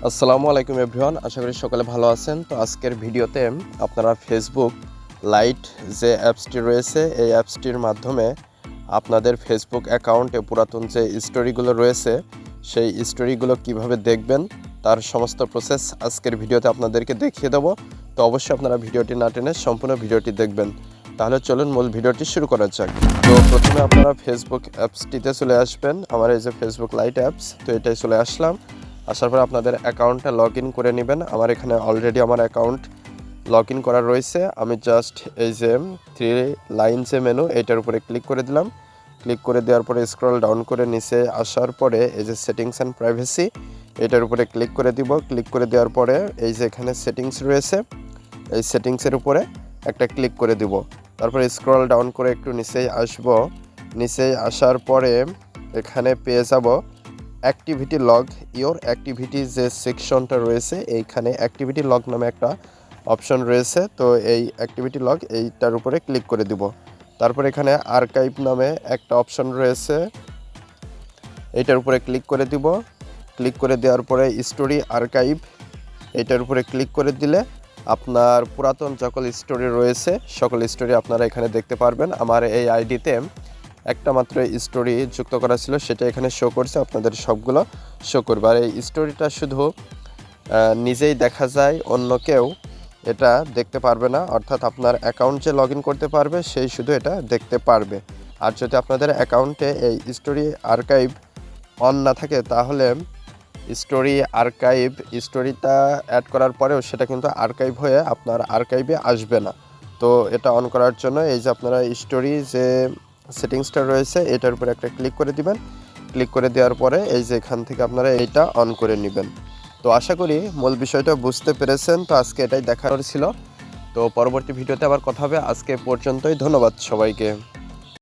আসসালামু আলাইকুম এভরিওয়ান, আশা করি সকালে ভালো আছেন। তো আজকের ভিডিওতে আপনারা ফেসবুক লাইট যে অ্যাপসটি রয়েছে এই অ্যাপসটির মাধ্যমে আপনাদের ফেসবুক অ্যাকাউন্টে পুরাতন যে স্টোরিগুলো রয়েছে সেই স্টোরিগুলো কিভাবে দেখবেন তার সমস্ত প্রসেস আজকের ভিডিওতে আপনাদেরকে দেখিয়ে দেবো। তো অবশ্যই আপনারা ভিডিওটি না টেনে সম্পূর্ণ ভিডিওটি দেখবেন। তাহলে চলুন মূল ভিডিওটি শুরু করা যাক। তো প্রথমে আপনারা ফেসবুক অ্যাপসটিতে চলে আসবেন। আমার এই যে ফেসবুক লাইট অ্যাপস, তো এটাই চলে আসলাম। আসার পর আপনাদের অ্যাকাউন্টটা লগ ইন করে নেবেন। আমার এখানে অলরেডি আমার অ্যাকাউন্ট লগ ইন করা রয়েছে। আমি জাস্ট এই যে 3 লাইন যে মেনু এইটার উপরে ক্লিক করে দিলাম। ক্লিক করে দেওয়ার পরে স্ক্রল ডাউন করে নিচে আসার পরে এই যে সেটিংস অ্যান্ড প্রাইভেসি এটার উপরে ক্লিক করে দিব। ক্লিক করে দেওয়ার পরে এই যে এখানে সেটিংস রয়েছে এই সেটিংসের উপরে একটা ক্লিক করে দিব। তারপরে স্ক্রল ডাউন করে একটু নিচেই আসব। নিচে আসার পরে এখানে পেয়ে যাব অ্যাক্টিভিটি লগ ইওর অ্যাক্টিভিটি যে সেকশনটা রয়েছে এইখানে অ্যাক্টিভিটি লগ নামে একটা অপশন রয়েছে। তো এই অ্যাক্টিভিটি লগ এইটার উপরে ক্লিক করে দিব। তারপর এখানে আর্কাইভ নামে একটা অপশন রয়েছে এইটার উপরে ক্লিক করে দিব। ক্লিক করে দেওয়ার পরে স্টোরি আর্কাইভ এইটার উপরে ক্লিক করে দিলে আপনার পুরাতন সকল স্টোরি রয়েছে সকল স্টোরি আপনারা এখানে দেখতে পারবেন। আমার এই আইডিতে একটা মাত্র স্টোরি যুক্ত করা ছিল, সেটা এখানে শো করছে, আপনাদের সবগুলো শো করবে। আর এই স্টোরিটা শুধু নিজেই দেখা যায়, অন্য কেউ এটা দেখতে পারবে না। অর্থাৎ আপনার অ্যাকাউন্ট যে লগ ইন করতে পারবে সেই শুধু এটা দেখতে পারবে। আর যদি আপনাদের অ্যাকাউন্টে এই স্টোরি আর্কাইভ অন না থাকে তাহলে স্টোরি আর্কাইভ স্টোরিটা অ্যাড করার পরেও সেটা কিন্তু আর্কাইভ হয়ে আপনার আর্কাইভে আসবে না। তো এটা অন করার জন্য এই যে আপনারা স্টোরি যে সেটিংসটা রয়েছে এটার উপরে একটা ক্লিক করে দিবেন। ক্লিক করে দেওয়ার পরে এই যে এখান থেকে আপনারা এইটা অন করে নেবেন। তো আশা করি মূল বিষয়টা বুঝতে পেরেছেন। তো আজকে এটাই দেখার ছিল। তো পরবর্তী ভিডিওতে আবার কথা হবে। আজকে পর্যন্তই, ধন্যবাদ সবাইকে।